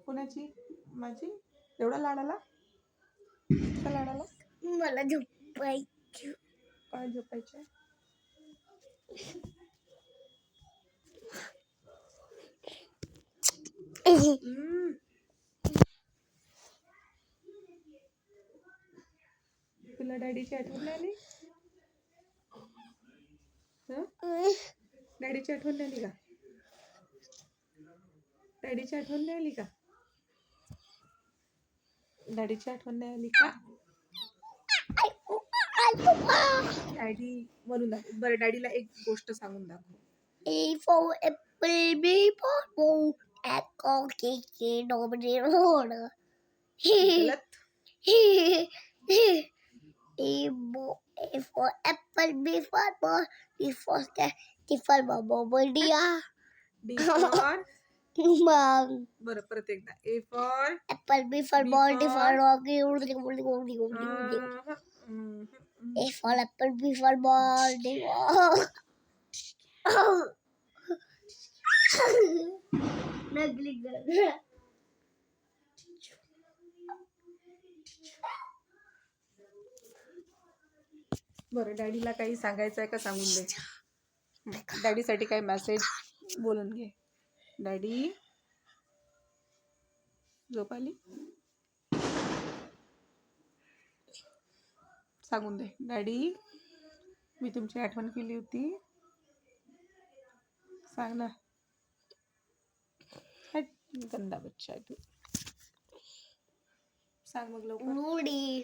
कुणाची? माझी? एवढा लाडाला? का लाडाला? मला झोपायचं. काय झोपायचं? तुला डॅडीची आठवण नाही आली? डॅडीची आठवण नाही आली का? डॅडीची आठवण नाही आली का? डॅडीची आठवण नाही आली का? डॅडी म्हणून दाखव बरं. डॅडीला एक गोष्ट सांगून दाखव. A for apple, B for ball, echo kiki nobody road. गलत. A for apple, B for ball, B for cat, D for bubble, dear. D for Mom. बरं परत एकदा. A for Apple, B for B ball, D for for doggy, A for apple, B for ball, D for. Nagli girl. बरं डॅडीला काही सांगायचं आहे का? सांगून दे. डॅडीसाठी काही मेसेज बोलून घे. डॅडी झोप आली? सांगून दे. डॅडी मी तुमची आठवण केली होती. सांग ना. हट, गंदा बच्चा आहे तू. सांग मग लवकर. Moody.